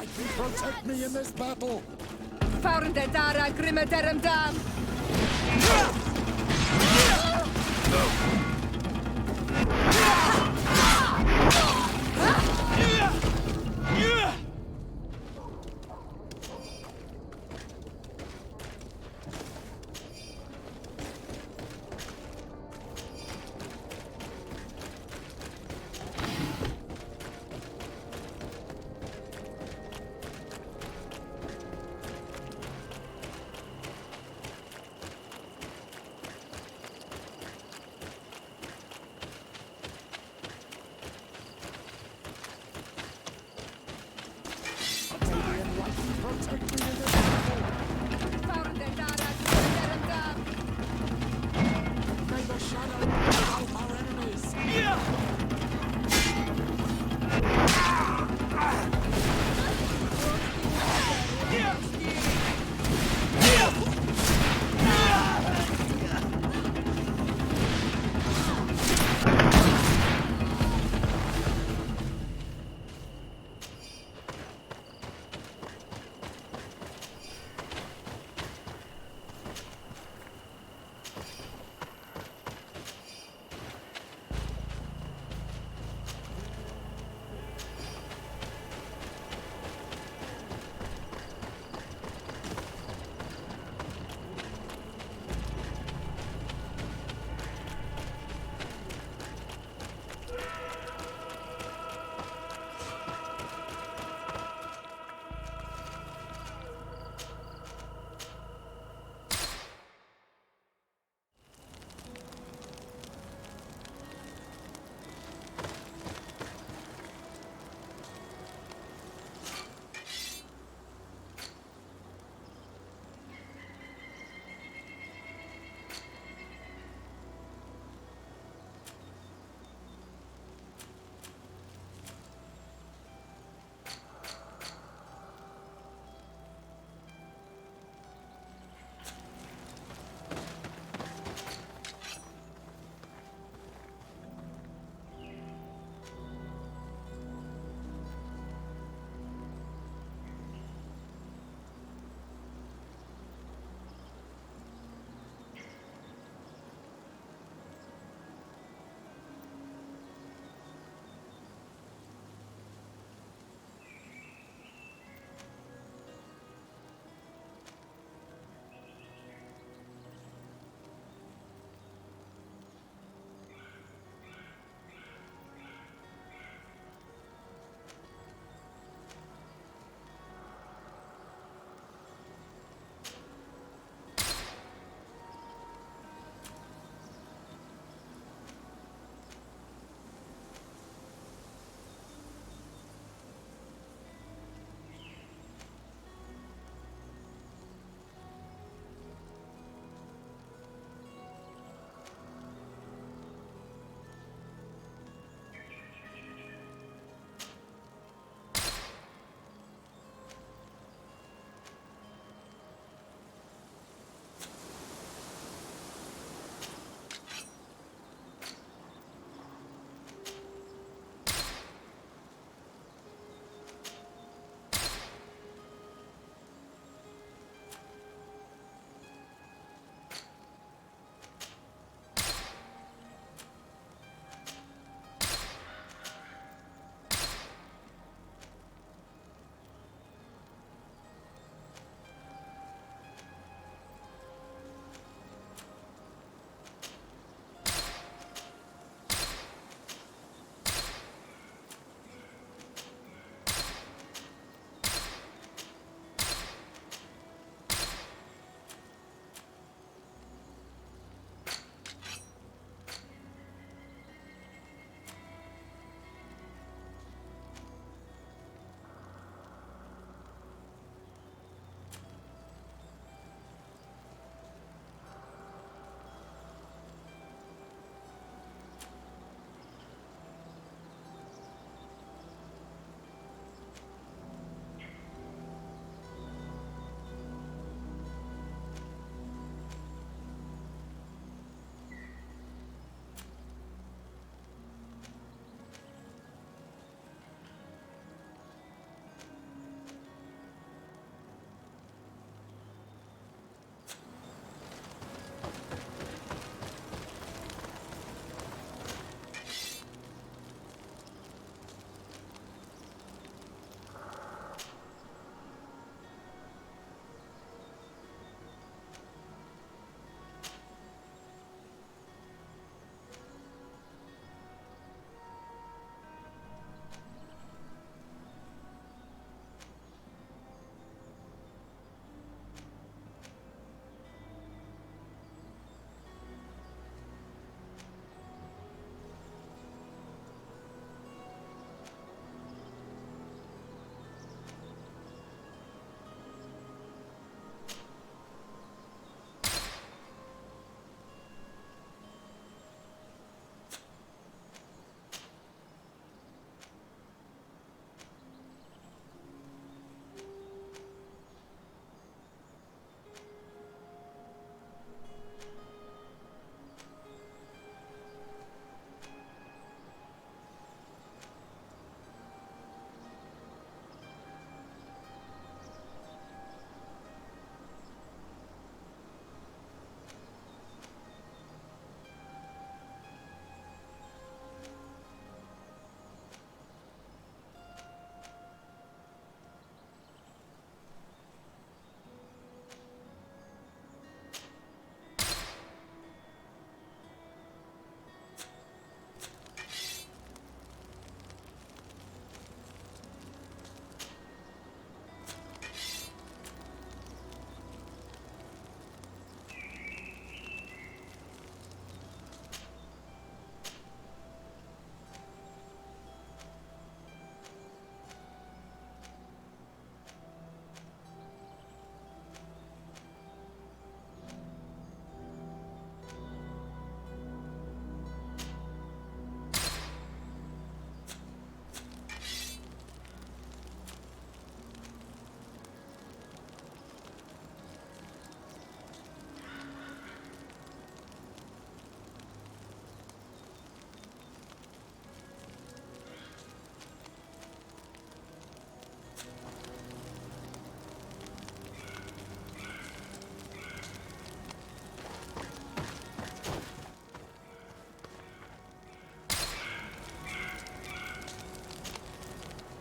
I can protect me in this battle. Fahrende Dara Grimme derem Dam.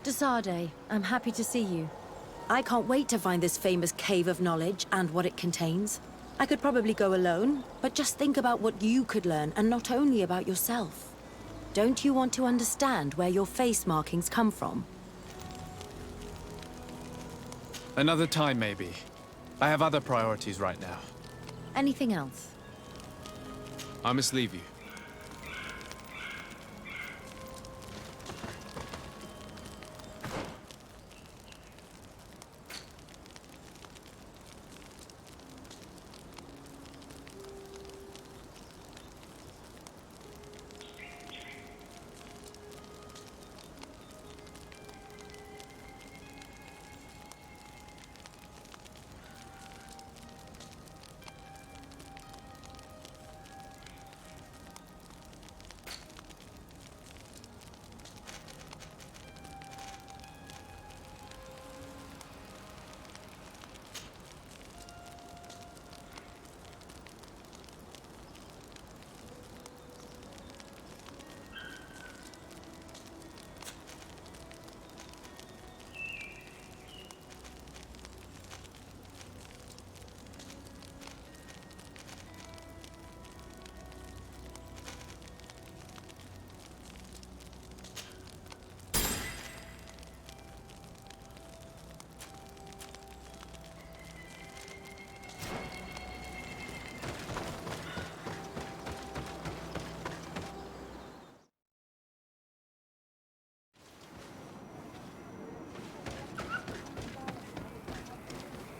Desade, I'm happy to see you. I can't wait to find this famous cave of knowledge and what it contains. I could probably go alone, but just think about what you could learn, and not only about yourself. Don't you want to understand where your face markings come from? Another time, maybe. I have other priorities right now. Anything else? I must leave you.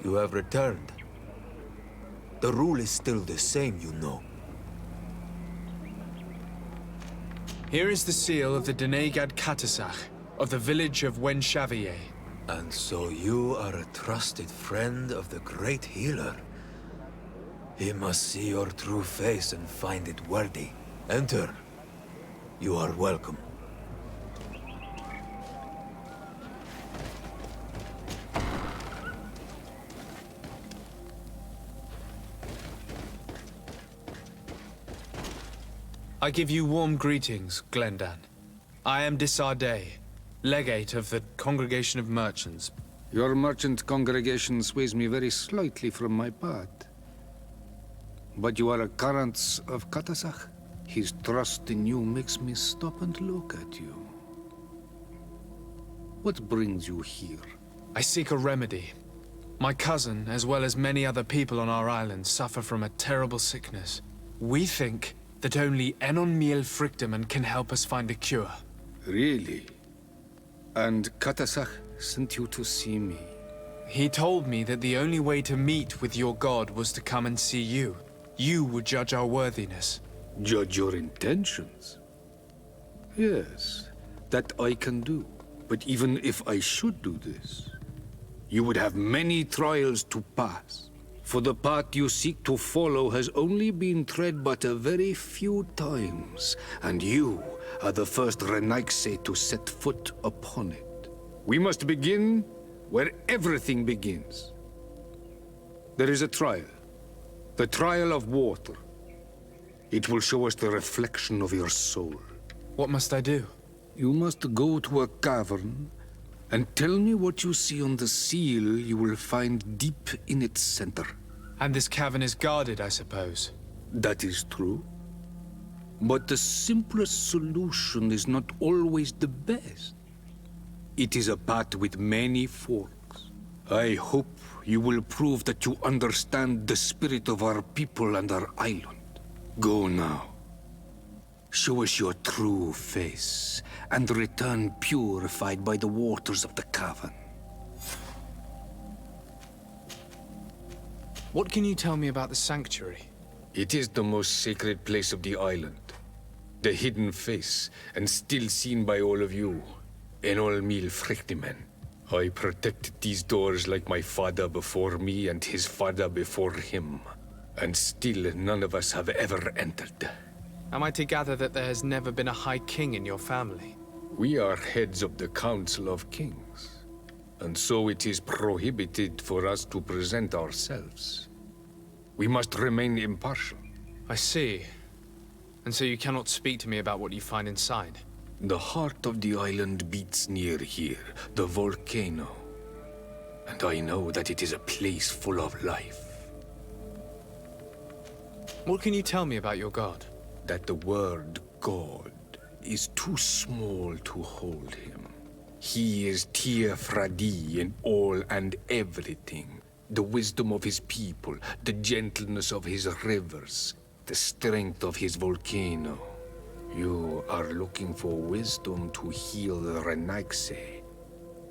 You have returned. The rule is still the same, you know. Here is the seal of the Denegad Katasach, of the village of Wenchavier. And so you are a trusted friend of the great healer. He must see your true face and find it worthy. Enter. You are welcome. I give you warm greetings, Glendan. I am Desade, legate of the Congregation of Merchants. Your merchant congregation sways me very slightly from my path. But you are a current of Katasach. His trust in you makes me stop and look at you. What brings you here? I seek a remedy. My cousin, as well as many other people on our island, suffer from a terrible sickness. We think that only Enon Miel Frictamen can help us find a cure. Really? And Katasach sent you to see me? He told me that the only way to meet with your god was to come and see you. You would judge our worthiness. Judge your intentions? Yes, that I can do. But even if I should do this, you would have many trials to pass. For the path you seek to follow has only been tread but a very few times, and you are the first Renaigse to set foot upon it. We must begin where everything begins. There is a trial. The trial of water. It will show us the reflection of your soul. What must I do? You must go to a cavern and tell me what you see on the seal you will find deep in its center. And this cavern is guarded, I suppose. That is true. But the simplest solution is not always the best. It is a path with many forks. I hope you will prove that you understand the spirit of our people and our island. Go now. Show us your true face, and return purified by the waters of the cavern. What can you tell me about the sanctuary? It is the most sacred place of the island. The hidden face, and still seen by all of you. Enol Mil Frictimen. I protected these doors like my father before me and his father before him. And still none of us have ever entered. Am I to gather that there has never been a High King in your family? We are heads of the Council of Kings. And so it is prohibited for us to present ourselves. We must remain impartial. I see. And so you cannot speak to me about what you find inside? The heart of the island beats near here, the volcano. And I know that it is a place full of life. What can you tell me about your god? That the word God is too small to hold him. He is Tir Fradi in all and everything. The wisdom of his people, the gentleness of his rivers, the strength of his volcano. You are looking for wisdom to heal the Renaigse,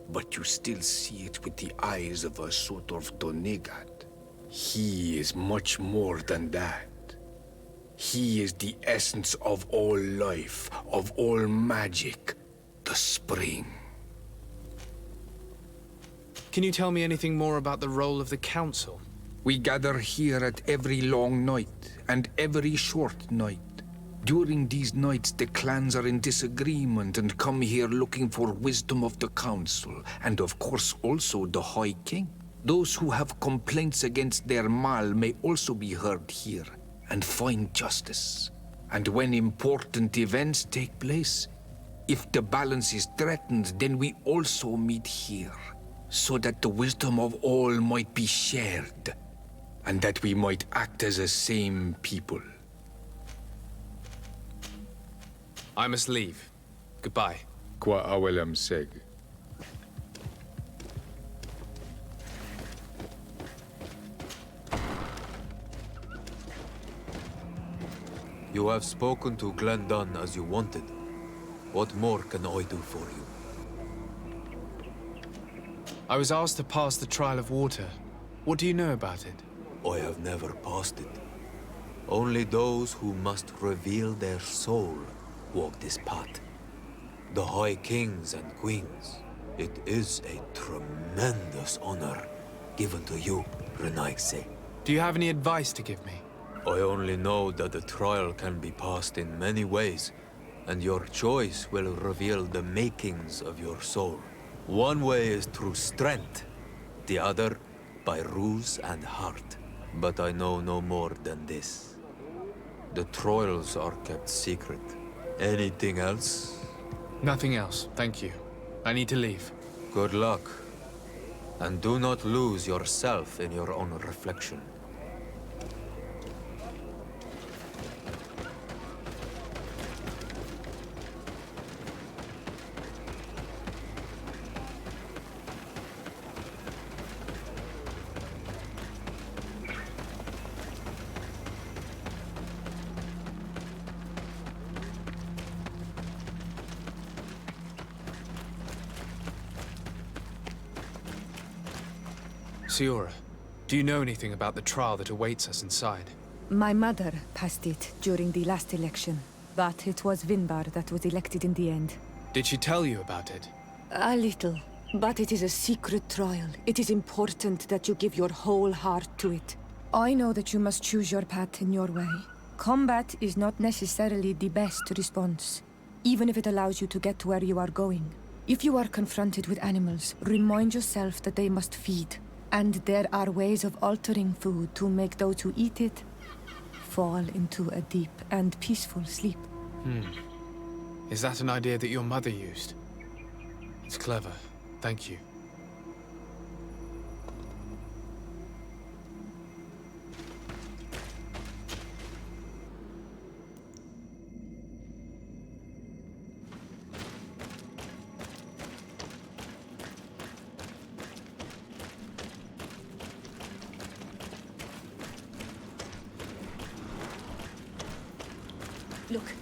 but you still see it with the eyes of a sort of Donegat. He is much more than that. He is the essence of all life, of all magic, the spring. Can you tell me anything more about the role of the council? We gather here at every long night and every short night. During these nights, the clans are in disagreement and come here looking for wisdom of the council, and of course also the High King. Those who have complaints against their Mal may also be heard here and find justice. And when important events take place, if the balance is threatened, then we also meet here, so that the wisdom of all might be shared, and that we might act as a same people. I must leave. Goodbye. Qua awelam seg. You have spoken to Glendon as you wanted. What more can I do for you? I was asked to pass the trial of water. What do you know about it? I have never passed it. Only those who must reveal their soul walk this path. The High Kings and Queens. It is a tremendous honor given to you, Renaigse. Do you have any advice to give me? I only know that the trial can be passed in many ways, and your choice will reveal the makings of your soul. One way is through strength, the other by ruse and heart. But I know no more than this. The trials are kept secret. Anything else? Nothing else, thank you. I need to leave. Good luck. And do not lose yourself in your own reflection. Siora, do you know anything about the trial that awaits us inside? My mother passed it during the last election, but it was Vinbar that was elected in the end. Did she tell you about it? A little, but it is a secret trial. It is important that you give your whole heart to it. I know that you must choose your path in your way. Combat is not necessarily the best response, even if it allows you to get to where you are going. If you are confronted with animals, remind yourself that they must feed. And there are ways of altering food to make those who eat it fall into a deep and peaceful sleep. Is that an idea that your mother used? It's clever. Thank you. Look,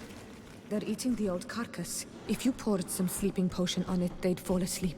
they're eating the old carcass. If you poured some sleeping potion on it, they'd fall asleep.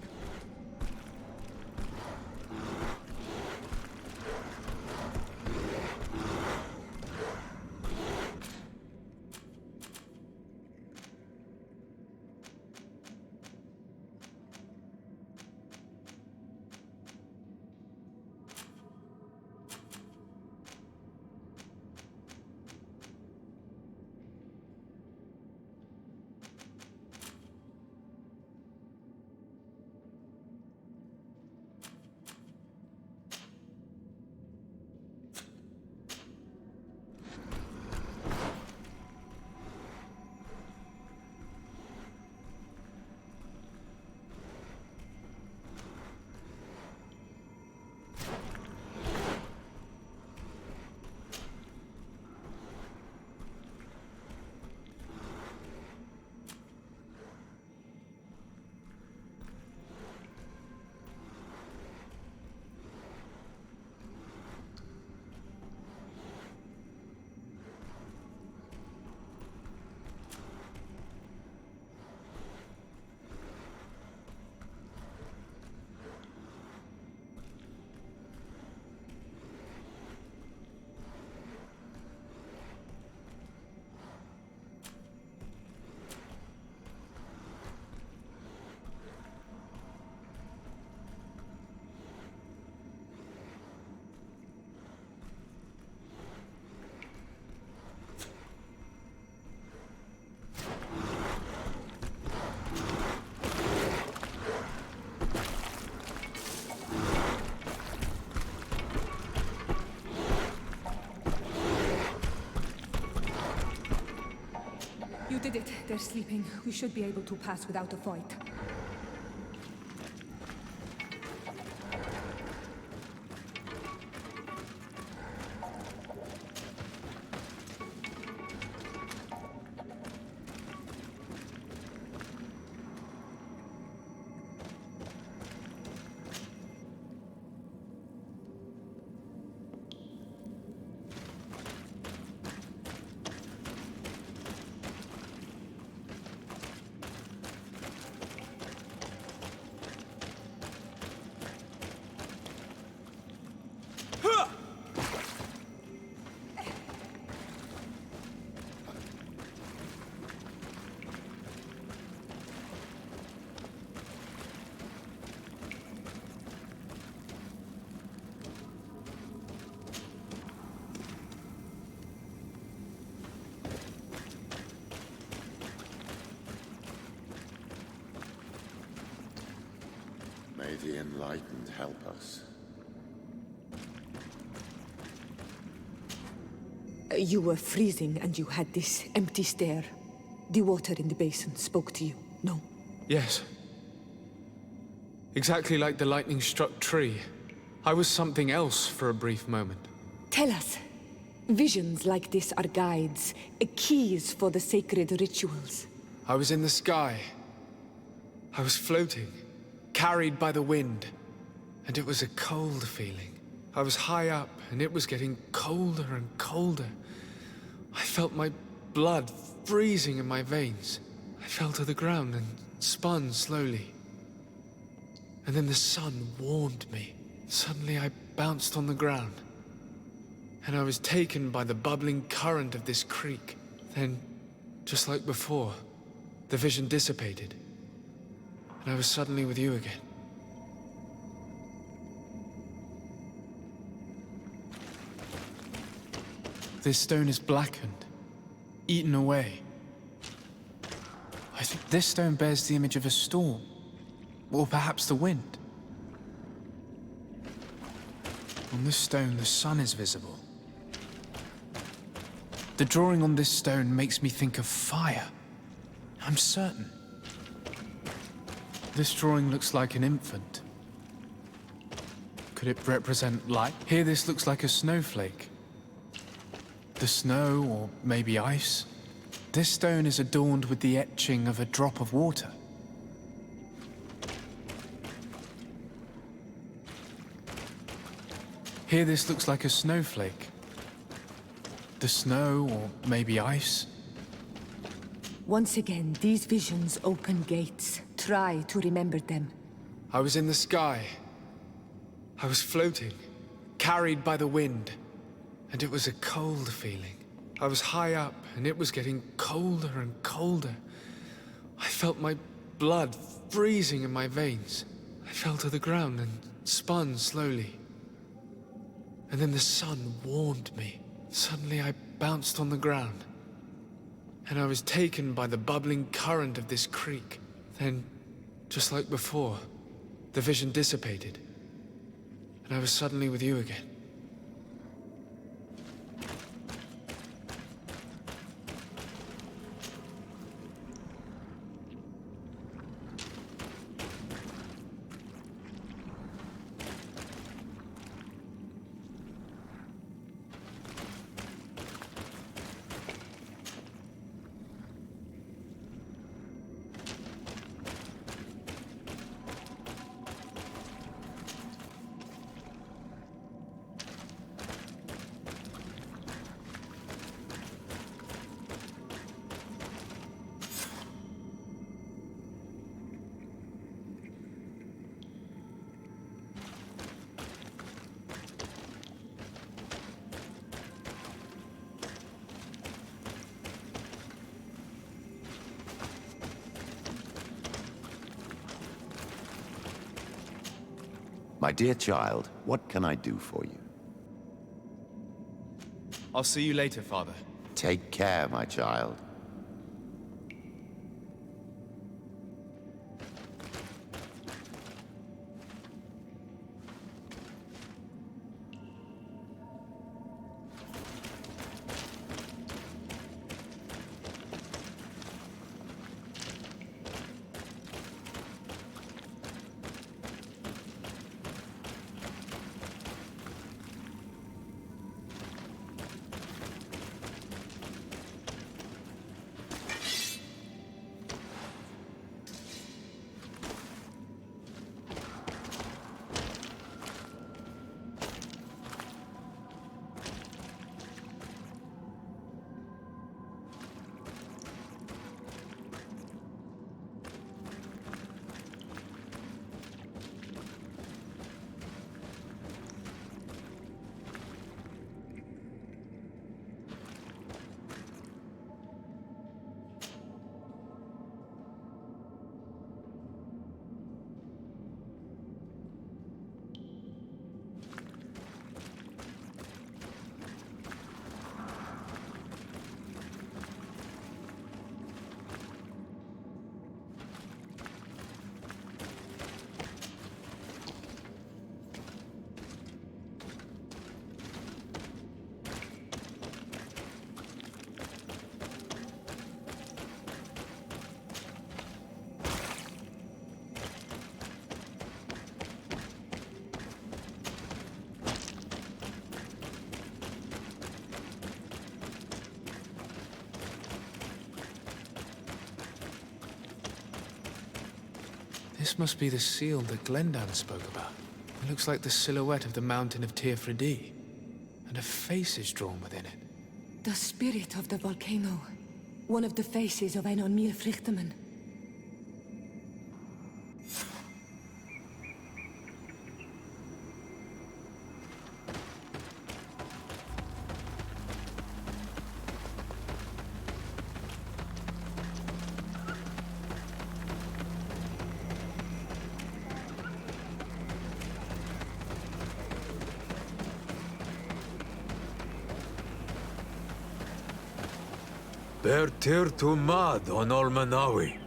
You did it. They're sleeping. We should be able to pass without a fight. May the enlightened help us. You were freezing and you had this empty stare. The water in the basin spoke to you, no? Yes. Exactly like the lightning-struck tree. I was something else for a brief moment. Tell us. Visions like this are guides, keys for the sacred rituals. I was in the sky. I was floating, carried by the wind. And it was a cold feeling. I was high up, and it was getting colder and colder. I felt my blood freezing in my veins. I fell to the ground and spun slowly. And then the sun warmed me. Suddenly I bounced on the ground. And I was taken by the bubbling current of this creek. Then, just like before, the vision dissipated. And I was suddenly with you again. This stone is blackened, eaten away. I think this stone bears the image of a storm, or perhaps the wind. On this stone, the sun is visible. The drawing on this stone makes me think of fire. I'm certain. This drawing looks like an infant. Could it represent light? Here, this looks like a snowflake. The snow, or maybe ice. This stone is adorned with the etching of a drop of water. Here, this looks like a snowflake. The snow, or maybe ice. Once again, these visions open gates. Try to remember them. I was in the sky. I was floating, carried by the wind. And it was a cold feeling. I was high up, and it was getting colder and colder. I felt my blood freezing in my veins. I fell to the ground and spun slowly. And then the sun warmed me. Suddenly I bounced on the ground. And I was taken by the bubbling current of this creek. Then, just like before, the vision dissipated. And I was suddenly with you again. My dear child, what can I do for you? I'll see you later, Father. Take care, my child. This must be the seal that Glendan spoke about. It looks like the silhouette of the mountain of Teirfredi, and a face is drawn within it. The spirit of the volcano. One of the faces of Einon Míl Frichtemann. Bertir to Mad on Olmanawi.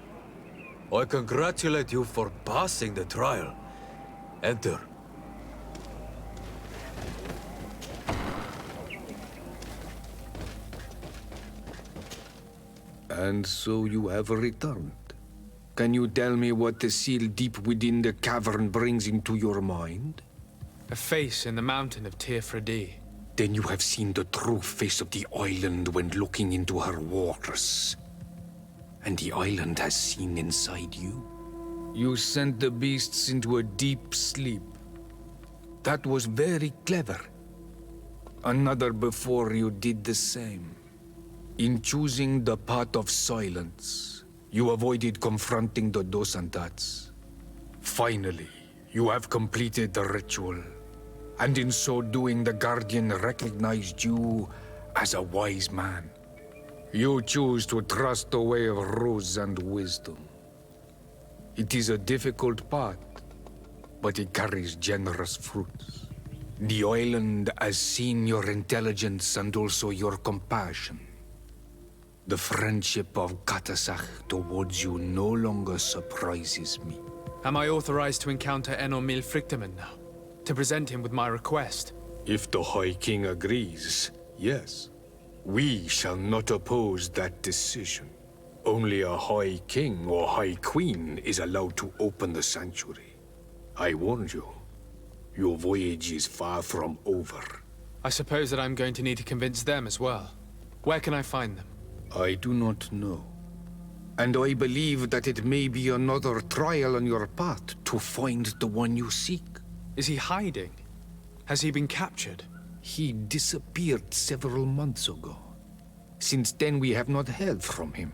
I congratulate you for passing the trial. Enter. And so you have returned. Can you tell me what the seal deep within the cavern brings into your mind? A face in the mountain of Teirfredi. Then you have seen the true face of the island when looking into her waters. And the island has seen inside you. You sent the beasts into a deep sleep. That was very clever. Another before you did the same. In choosing the path of silence, you avoided confronting the Dosantats. Finally, you have completed the ritual. And in so doing, the Guardian recognized you as a wise man. You choose to trust the way of rules and wisdom. It is a difficult path, but it carries generous fruits. The island has seen your intelligence and also your compassion. The friendship of Katasach towards you no longer surprises me. Am I authorized to encounter Einon Míl Frichtemann now? To present him with my request? If the High King agrees, yes. We shall not oppose that decision. Only a High King or High Queen is allowed to open the sanctuary. I warned you. Your voyage is far from over. I suppose that I'm going to need to convince them as well. Where can I find them? I do not know. And I believe that it may be another trial on your path to find the one you seek. Is he hiding? Has he been captured? He disappeared several months ago. Since then, we have not heard from him.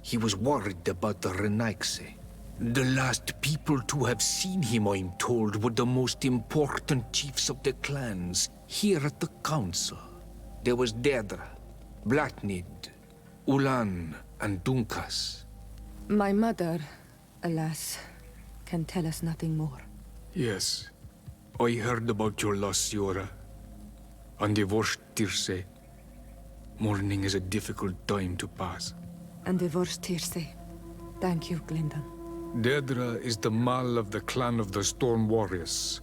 He was worried about the Renaigse. The last people to have seen him, I'm told, were the most important chiefs of the clans here at the council. There was Deirdre, Blatnid, Ulan, and Dunkas. My mother, alas, can tell us nothing more. Yes, I heard about your loss, Siora. And divorced Tirce. Mourning is a difficult time to pass. And divorced Tirce. Thank you, Glendan. Deirdre is the Mal of the clan of the Storm Warriors.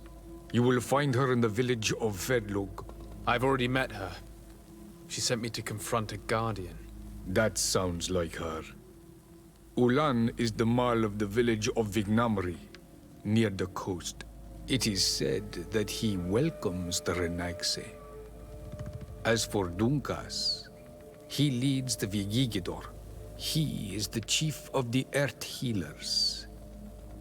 You will find her in the village of Vedlug. I've already met her. She sent me to confront a guardian. That sounds like her. Ulan is the Mal of the village of Vignamri, near the coast. It is said that he welcomes the Renaigse. As for Dunkas, he leads the Vigigidor. He is the chief of the Earth Healers.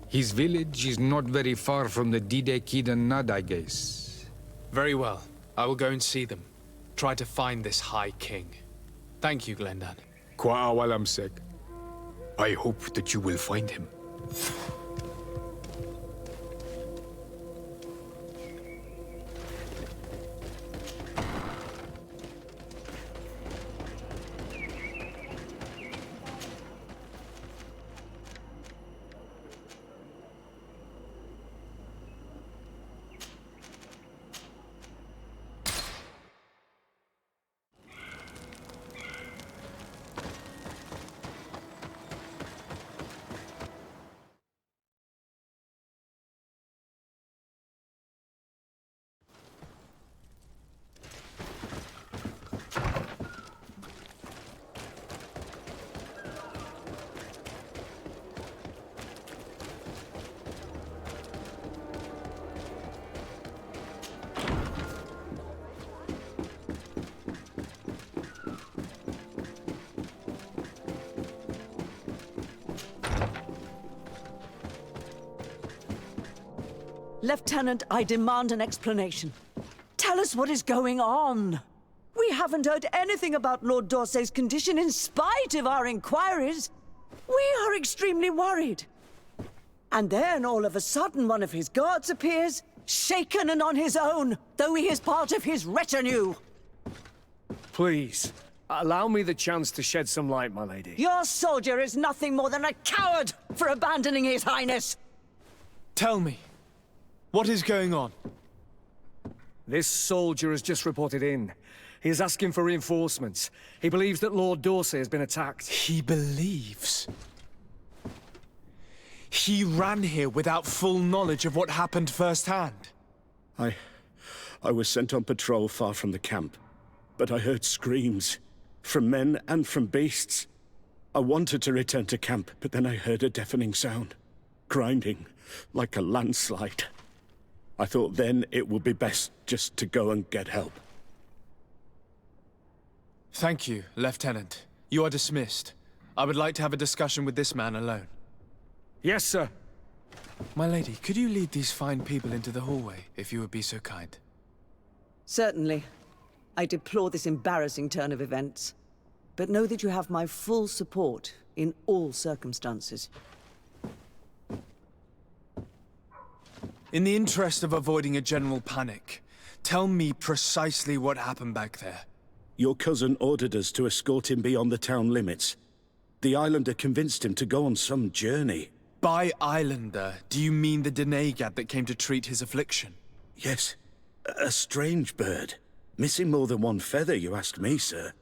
His village is not very far from the Didekidan Nadages. Very well. I will go and see them. Try to find this High King. Thank you, Glendan. Kwa awalamsek. I hope that you will find him. Lieutenant, I demand an explanation. Tell us what is going on. We haven't heard anything about Lord D'Orsay's condition in spite of our inquiries. We are extremely worried. And then all of a sudden one of his guards appears, shaken and on his own, though he is part of his retinue. Please, allow me the chance to shed some light, my lady. Your soldier is nothing more than a coward for abandoning his highness. Tell me, what is going on? This soldier has just reported in. He is asking for reinforcements. He believes that Lord D'Orsay has been attacked. He believes? He ran here without full knowledge of what happened firsthand. I was sent on patrol far from the camp, but I heard screams, from men and from beasts. I wanted to return to camp, but then I heard a deafening sound, grinding, like a landslide. I thought then it would be best just to go and get help. Thank you, Lieutenant. You are dismissed. I would like to have a discussion with this man alone. Yes, sir. My lady, could you lead these fine people into the hallway, if you would be so kind? Certainly. I deplore this embarrassing turn of events. But know that you have my full support in all circumstances. In the interest of avoiding a general panic, tell me precisely what happened back there. Your cousin ordered us to escort him beyond the town limits. The Islander convinced him to go on some journey. By Islander, do you mean the Denegad that came to treat his affliction? Yes. A strange bird. Missing more than one feather, you ask me, sir.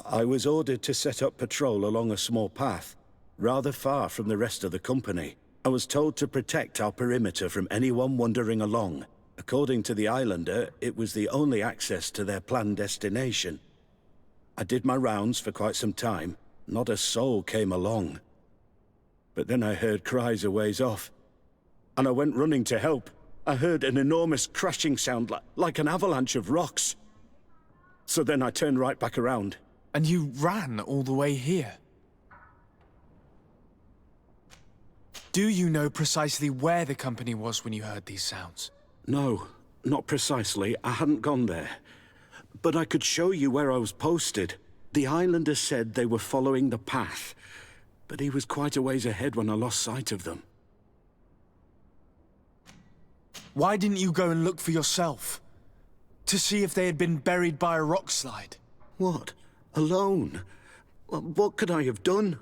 I was ordered to set up patrol along a small path, rather far from the rest of the company. I was told to protect our perimeter from anyone wandering along. According to the Islander, it was the only access to their planned destination. I did my rounds for quite some time. Not a soul came along. But then I heard cries a ways off, and I went running to help. I heard an enormous crashing sound like an avalanche of rocks. So then I turned right back around. And you ran all the way here? Do you know precisely where the company was when you heard these sounds? No, not precisely. I hadn't gone there. But I could show you where I was posted. The Islander said they were following the path, but he was quite a ways ahead when I lost sight of them. Why didn't you go and look for yourself? To see if they had been buried by a rock slide? What? Alone? What could I have done?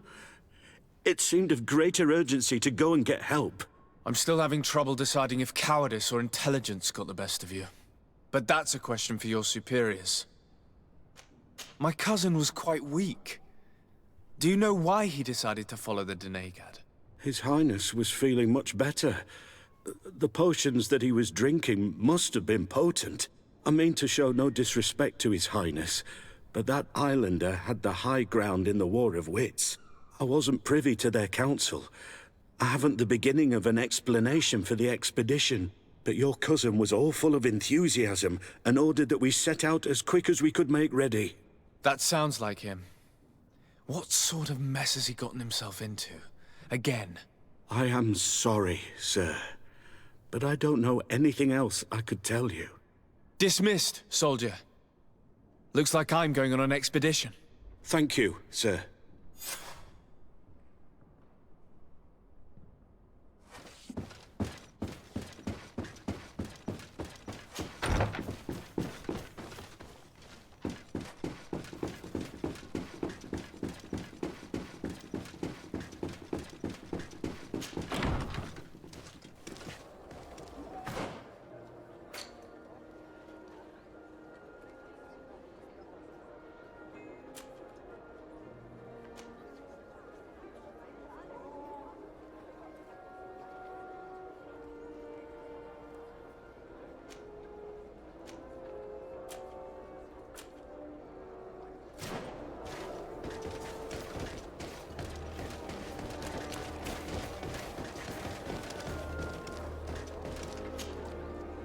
It seemed of greater urgency to go and get help. I'm still having trouble deciding if cowardice or intelligence got the best of you. But that's a question for your superiors. My cousin was quite weak. Do you know why he decided to follow the Denegad? His Highness was feeling much better. The potions that he was drinking must have been potent. I mean to show no disrespect to His Highness, but that Islander had the high ground in the War of Wits. I wasn't privy to their counsel. I haven't the beginning of an explanation for the expedition, but your cousin was all full of enthusiasm and ordered that we set out as quick as we could make ready. That sounds like him. What sort of mess has he gotten himself into? Again? I am sorry, sir, but I don't know anything else I could tell you. Dismissed, soldier. Looks like I'm going on an expedition. Thank you, sir.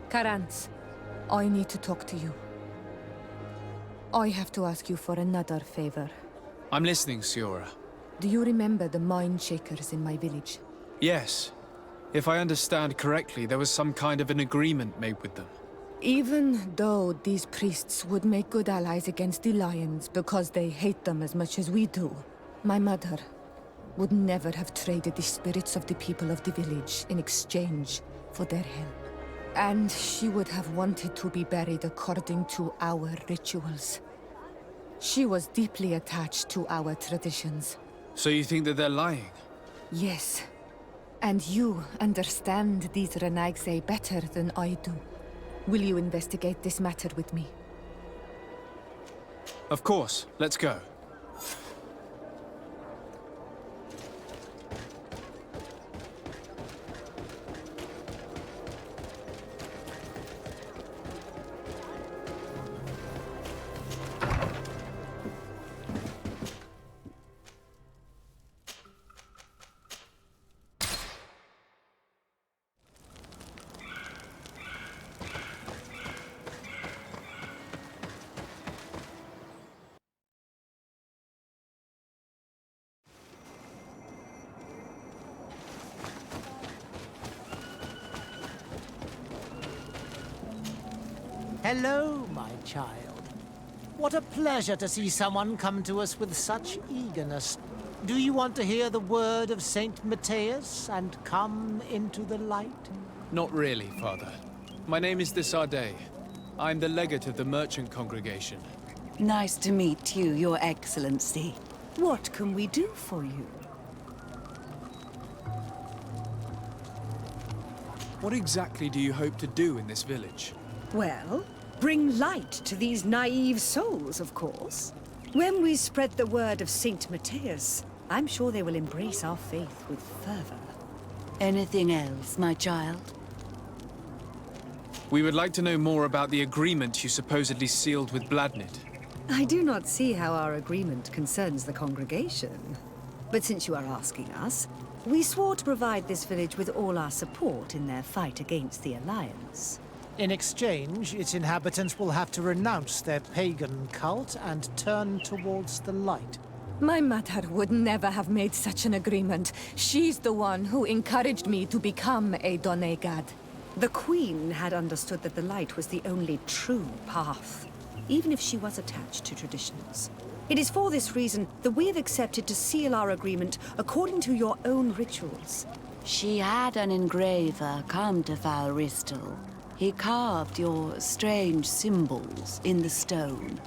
Karantz, I need to talk to you. I have to ask you for another favor. I'm listening, Siora. Do you remember the mine shakers in my village? Yes. If I understand correctly, there was some kind of an agreement made with them. Even though these priests would make good allies against the Lions because they hate them as much as we do, my mother would never have traded the spirits of the people of the village in exchange for their help. And she would have wanted to be buried according to our rituals. She was deeply attached to our traditions. So you think that they're lying? Yes. And you understand these Renaigse better than I do. Will you investigate this matter with me? Of course. Let's go. Hello, my child. What a pleasure to see someone come to us with such eagerness. Do you want to hear the word of Saint Matthias and come into the light? Not really, Father. My name is Desardet. I'm the legate of the merchant congregation. Nice to meet you, Your Excellency. What can we do for you? What exactly do you hope to do in this village? Well, bring light to these naive souls, of course. When we spread the word of Saint Matthias, I'm sure they will embrace our faith with fervor. Anything else, my child? We would like to know more about the agreement you supposedly sealed with Bladnid. I do not see how our agreement concerns the congregation. But since you are asking us, we swore to provide this village with all our support in their fight against the Alliance. In exchange, its inhabitants will have to renounce their pagan cult and turn towards the light. My mother would never have made such an agreement. She's the one who encouraged me to become a Donegad. The Queen had understood that the light was the only true path, even if she was attached to traditions. It is for this reason that we have accepted to seal our agreement according to your own rituals. She had an engraver come to Valristal. He carved your strange symbols in the stone.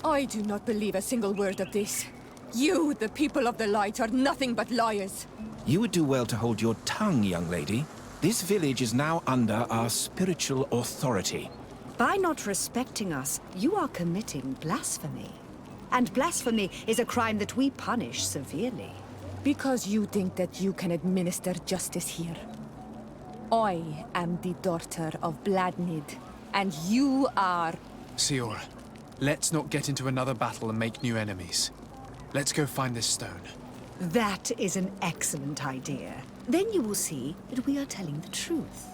I do not believe a single word of this. You, the people of the light, are nothing but liars. You would do well to hold your tongue, young lady. This village is now under our spiritual authority. By not respecting us, you are committing blasphemy. And blasphemy is a crime that we punish severely. Because you think that you can administer justice here. I am the daughter of Bladnid, and you are... Siora, let's not get into another battle and make new enemies. Let's go find this stone. That is an excellent idea. Then you will see that we are telling the truth.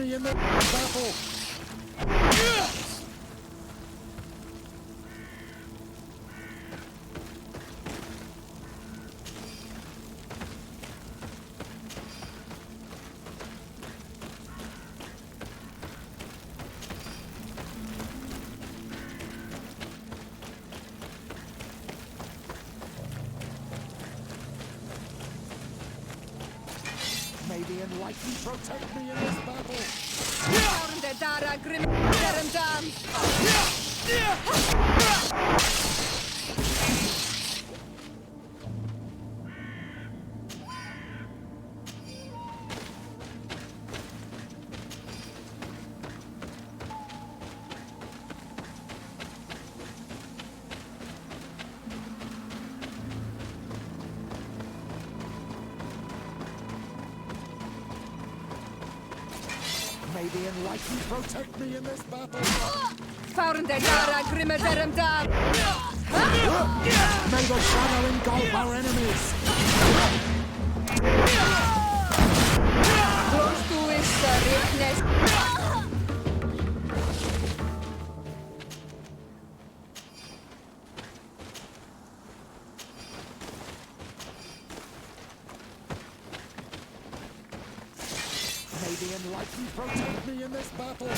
me in the battle! May the enlightened protect me in this battle! May the enlightened protect me in this battle! May the shadow engulf our enemies! May the enlightened protect me in this battle!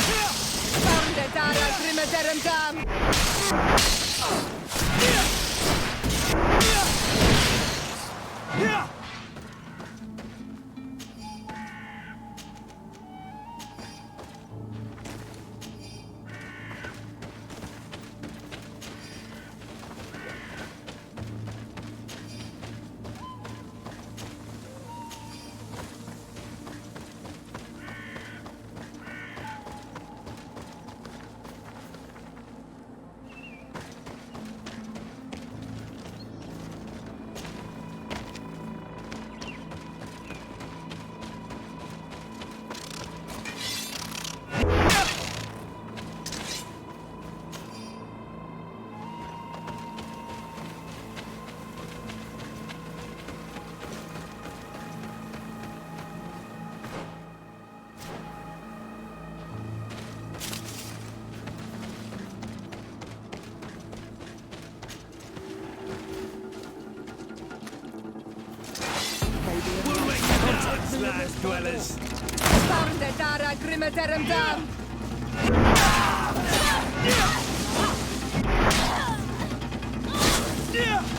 Last dwellers.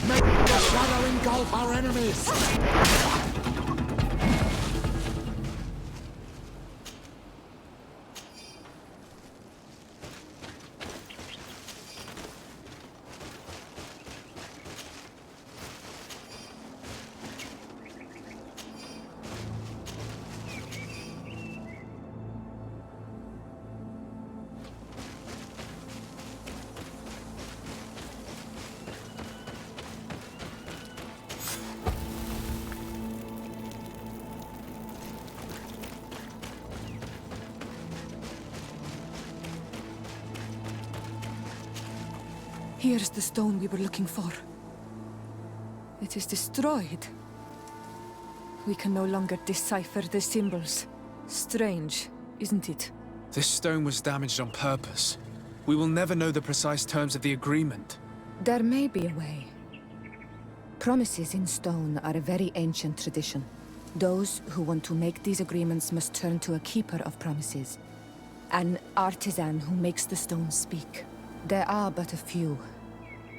Make the shadow engulf our enemies! Here's the stone we were looking for. It is destroyed. We can no longer decipher the symbols. Strange, isn't it? This stone was damaged on purpose. We will never know the precise terms of the agreement. There may be a way. Promises in stone are a very ancient tradition. Those who want to make these agreements must turn to a keeper of promises. An artisan who makes the stones speak. There are but a few.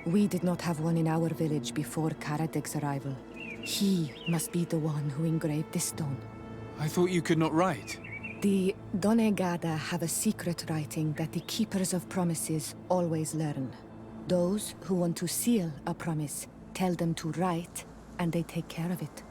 We did not have one in our village before Karadek's arrival. He must be the one who engraved this stone. I thought you could not write. The Donegada have a secret writing that the keepers of promises always learn. Those who want to seal a promise tell them to write, and they take care of it.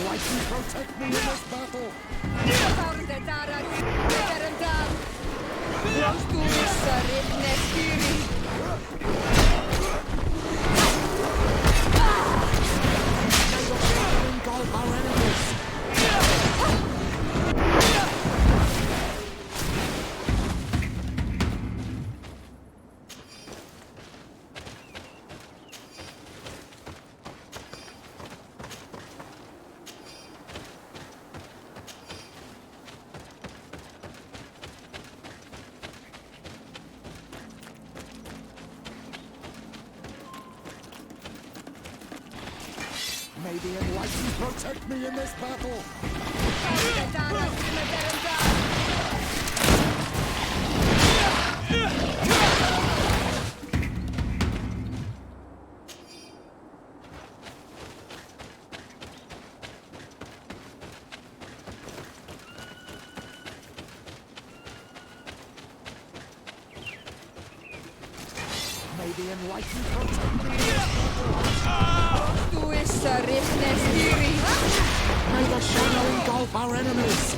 enlighten protect me in this battle. Engulf our enemies. May the enlightened protect me in this battle. May the enlightened protect me in this battle. May the shadow engulf our enemies.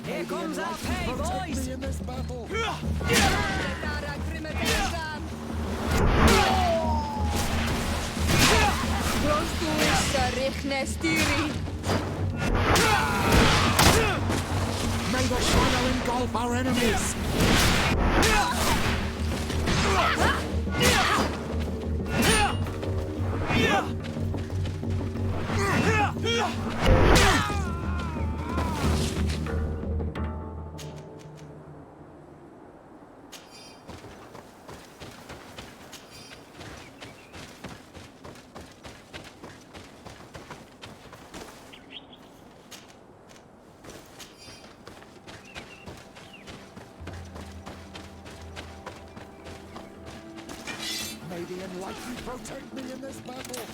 Here comes our pay, boys! In this battle. May the shadow engulf our enemies. May the enlightened protect me in this battle.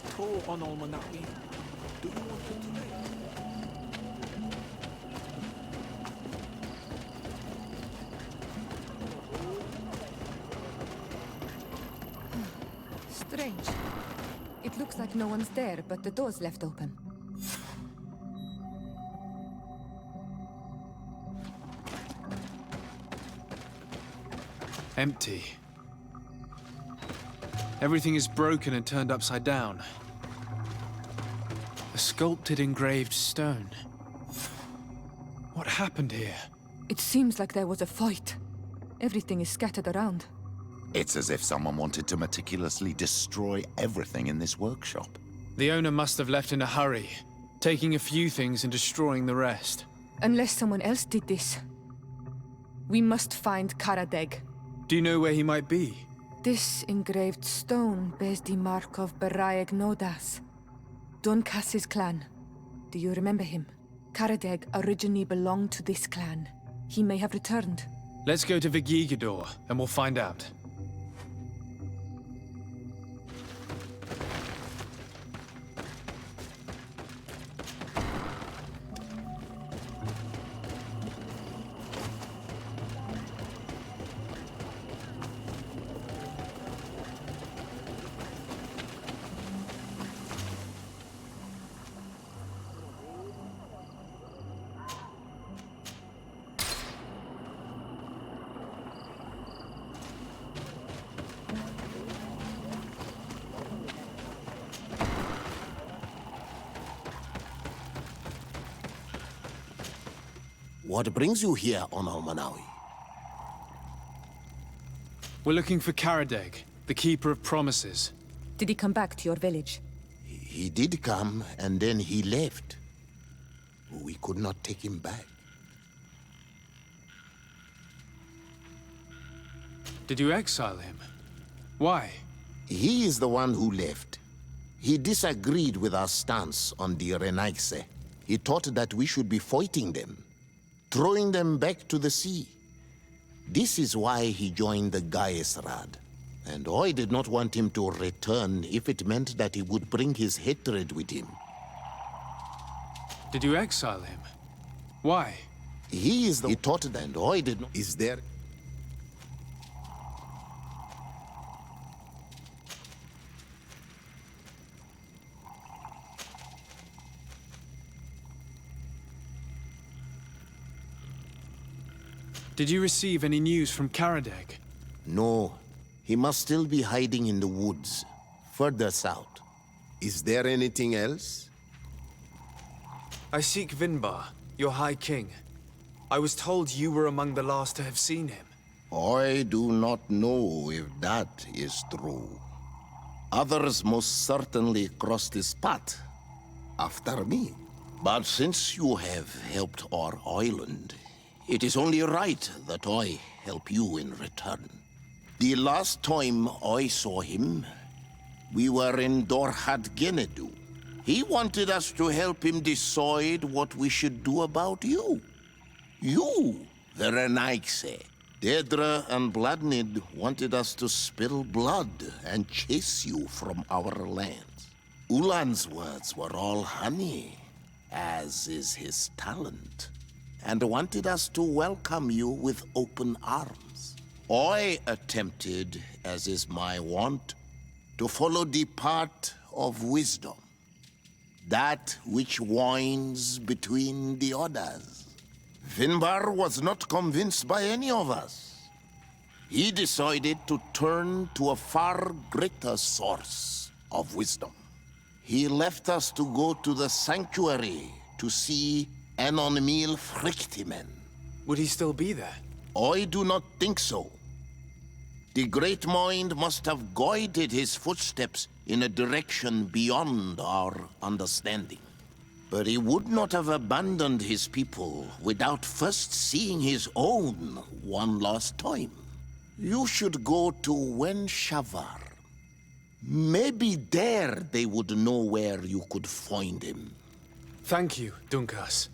patrol on Almanawi. Do you want to trade? Strange. It looks like no one's there, but the door's left open. Empty. Everything is broken and turned upside down. A sculpted engraved stone. What happened here? It seems like there was a fight. Everything is scattered around. It's as if someone wanted to meticulously destroy everything in this workshop. The owner must have left in a hurry, taking a few things and destroying the rest. Unless someone else did this. We must find Karadeg. Do you know where he might be? This engraved stone bears the mark of Bioware-Manier, Dunkas's clan. Do you remember him? Karadeg originally belonged to this clan. He may have returned. Let's go to Vigigador, and we'll find out. What brings you here on Almanawi? We're looking for Karadeg, the Keeper of Promises. Did he come back to your village? He did come, and then he left. We could not take him back. Did you exile him? Why? He is the one who left. He disagreed with our stance on the Renaigse. He thought that we should be fighting them, throwing them back to the sea. This is why he joined the Gaesrad. And I did not want him to return if it meant that he would bring his hatred with him. Did you exile him? Why? He thought that, and I did not. Is there... Did you receive any news from Karadeg? No. He must still be hiding in the woods, further south. Is there anything else? I seek Vinbar, your High King. I was told you were among the last to have seen him. I do not know if that is true. Others most certainly crossed his path after me. But since you have helped our island, it is only right that I help you in return. The last time I saw him, we were in Dorhat Genedu. He wanted us to help him decide what we should do about you. You, the Renaigse. Dedra and Bladnid wanted us to spill blood and chase you from our lands. Ulan's words were all honey, as is his talent, and wanted us to welcome you with open arms. I attempted, as is my wont, to follow the path of wisdom, that which winds between the others. Vinbar was not convinced by any of us. He decided to turn to a far greater source of wisdom. He left us to go to the sanctuary to see Enon Frictimen. Would he still be there? I do not think so. The Great Mind must have guided his footsteps in a direction beyond our understanding. But he would not have abandoned his people without first seeing his own one last time. You should go to Wen Shavar. Maybe there they would know where you could find him. Thank you, Dunkas.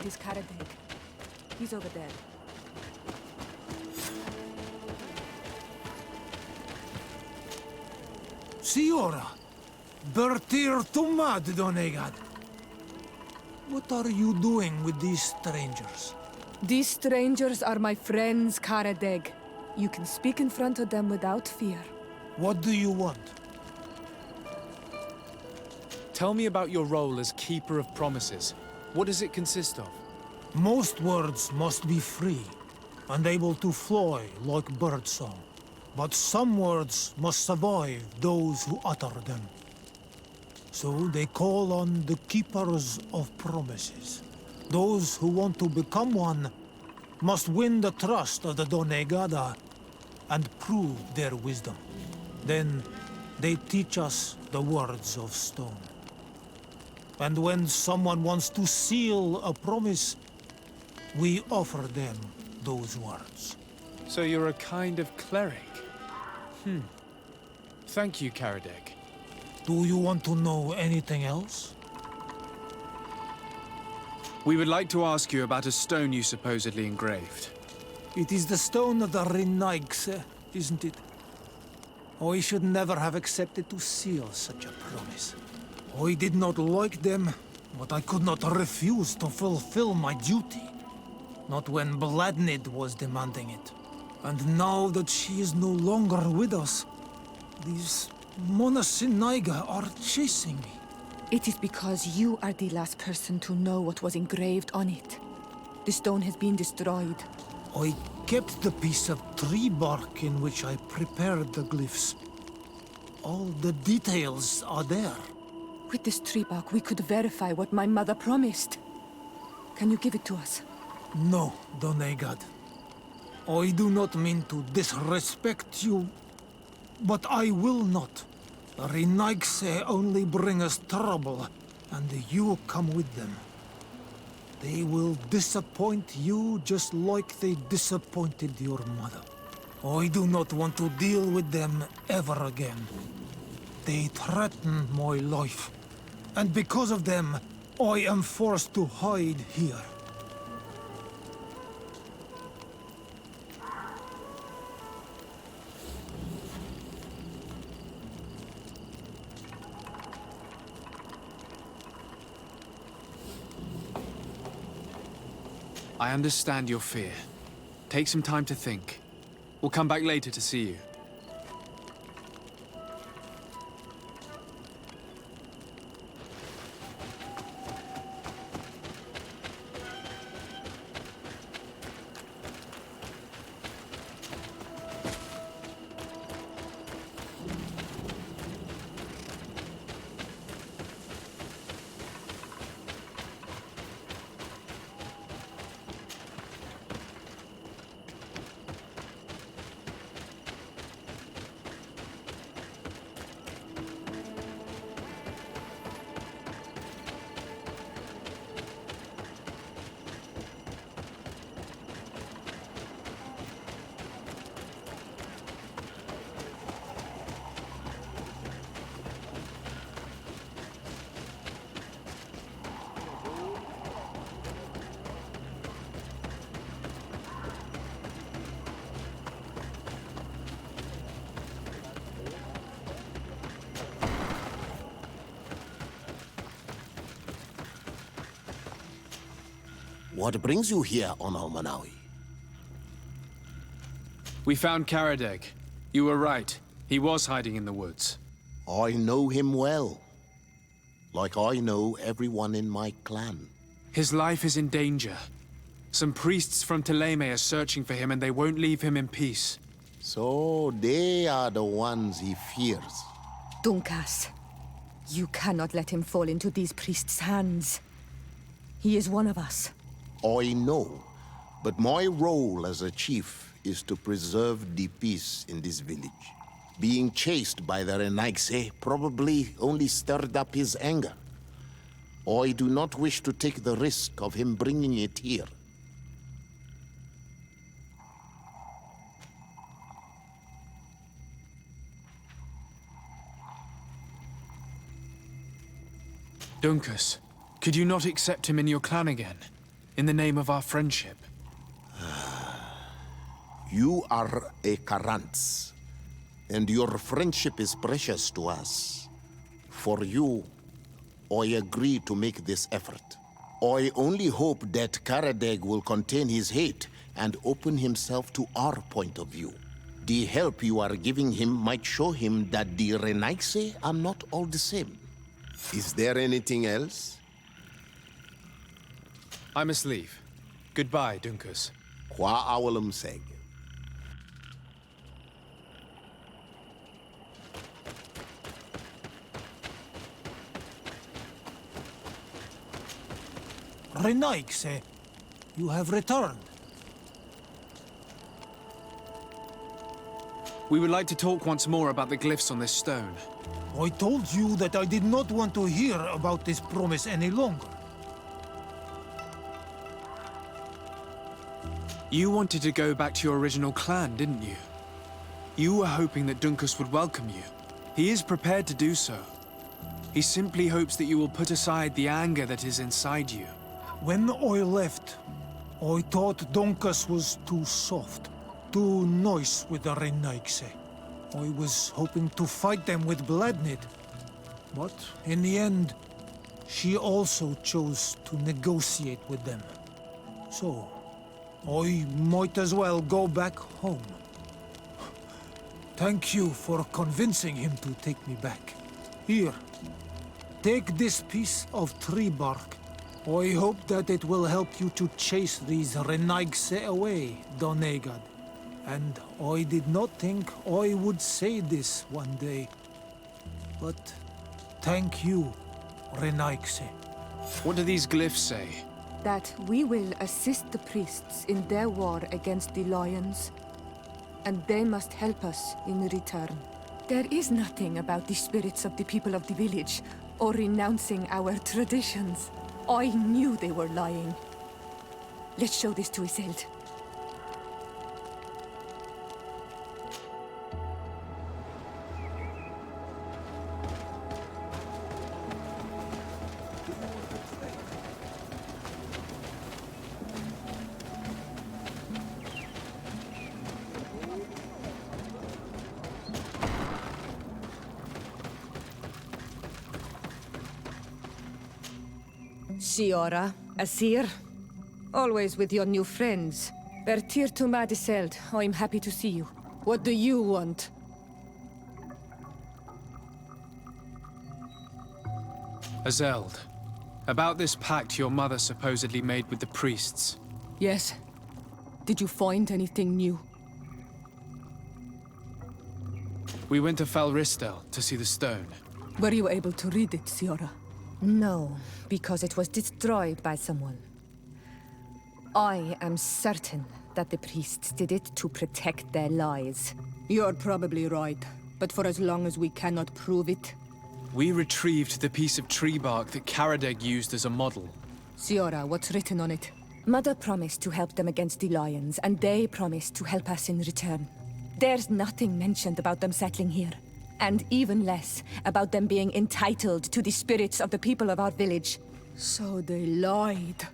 is Karadeg. He's over there. Siora, Bertir Tumad Donegad. What are you doing with these strangers? These strangers are my friends, Karadeg. You can speak in front of them without fear. What do you want? Tell me about your role as Keeper of Promises. What does it consist of? Most words must be free, and able to fly like birdsong. But some words must survive those who utter them. So they call on the Keepers of Promises. Those who want to become one must win the trust of the Donegada and prove their wisdom. Then they teach us the words of stone. And when someone wants to seal a promise, we offer them those words. So you're a kind of cleric? Thank you, Karadeg. Do you want to know anything else? We would like to ask you about a stone you supposedly engraved. It is the stone of the Renaigse, isn't it? I should never have accepted to seal such a promise. I did not like them, but I could not refuse to fulfill my duty. Not when Bladnid was demanding it. And now that she is no longer with us, these Monasinaiga are chasing me. It is because you are the last person to know what was engraved on it. The stone has been destroyed. I kept the piece of tree bark in which I prepared the glyphs. All the details are there. With this tree bark, we could verify what my mother promised. Can you give it to us? No, Donegad. I do not mean to disrespect you, but I will not. The Renaigse only bring us trouble, and you come with them. They will disappoint you just like they disappointed your mother. I do not want to deal with them ever again. They threaten my life, and because of them, I am forced to hide here. I understand your fear. Take some time to think. We'll come back later to see you. What brings you here on Almanawi? We found Karadeg. You were right. He was hiding in the woods. I know him well. Like I know everyone in my clan. His life is in danger. Some priests from Teleme are searching for him and they won't leave him in peace. So they are the ones he fears. Dunkas, you cannot let him fall into these priests' hands. He is one of us. I know, but my role as a chief is to preserve the peace in this village. Being chased by the Renaigse probably only stirred up his anger. I do not wish to take the risk of him bringing it here. Dunkas, could you not accept him in your clan again? in the name of our friendship. You are a Karantz, and your friendship is precious to us. For you, I agree to make this effort. I only hope that Karadeg will contain his hate and open himself to our point of view. The help you are giving him might show him that the Renaigse are not all the same. Is there anything else? I must leave. Goodbye, Dunkus. Qua awalum seg. Renaigse, you have returned. We would like to talk once more about the glyphs on this stone. I told you that I did not want to hear about this promise any longer. You wanted to go back to your original clan, didn't you? You were hoping that Dunkus would welcome you. He is prepared to do so. He simply hopes that you will put aside the anger that is inside you. When I left, I thought Dunkus was too soft, too nice with the Renaigse. I was hoping to fight them with Bladnid. But in the end, she also chose to negotiate with them. So, I might as well go back home. Thank you for convincing him to take me back. Here, take this piece of tree bark. I hope that it will help you to chase these Renaigse away, Donegad. And I did not think I would say this one day. But thank you, Renaigse. What do these glyphs say? That we will assist the priests in their war against the lions, and they must help us in return. There is nothing about the spirits of the people of the village, or renouncing our traditions. I knew they were lying. Let's show this to Iselt. Siora, Asir, always with your new friends. Bertir to Madiseld, I'm happy to see you. What do you want? Azeld, about this pact your mother supposedly made with the priests. Yes. Did you find anything new? We went to Falristel to see the stone. Were you able to read it, Siora? No, because it was destroyed by someone. I am certain that the priests did it to protect their lies. You're probably right, but for as long as we cannot prove it... We retrieved the piece of tree bark that Karadeg used as a model. Siora, what's written on it? Mother promised to help them against the lions, and they promised to help us in return. There's nothing mentioned about them settling here. And even less about them being entitled to the spirits of the people of our village. So they lied.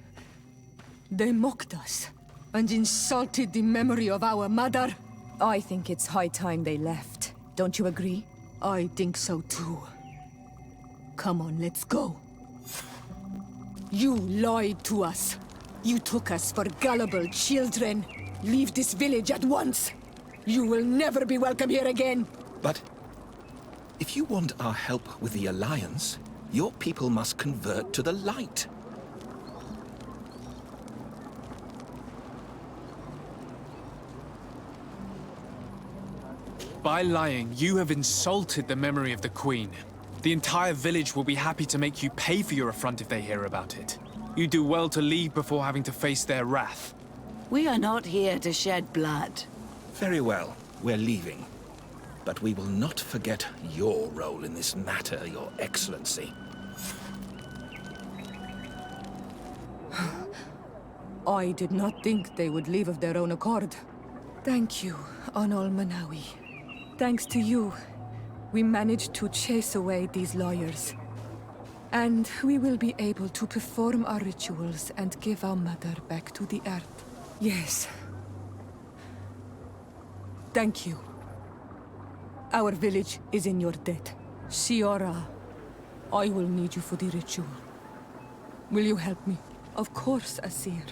They mocked us, and insulted the memory of our mother. I think it's high time they left. Don't you agree? I think so too. Come on, let's go. You lied to us. You took us for gullible children. Leave this village at once. You will never be welcome here again. But if you want our help with the Alliance, your people must convert to the light. By lying, you have insulted the memory of the Queen. The entire village will be happy to make you pay for your affront if they hear about it. You do well to leave before having to face their wrath. We are not here to shed blood. Very well, we're leaving. But we will not forget your role in this matter, Your Excellency. I did not think they would leave of their own accord. Thank you, Anol Manawi. Thanks to you, we managed to chase away these lawyers. And we will be able to perform our rituals and give our mother back to the earth. Yes. Thank you. Our village is in your debt. Siora, I will need you for the ritual. Will you help me? Of course, Asir.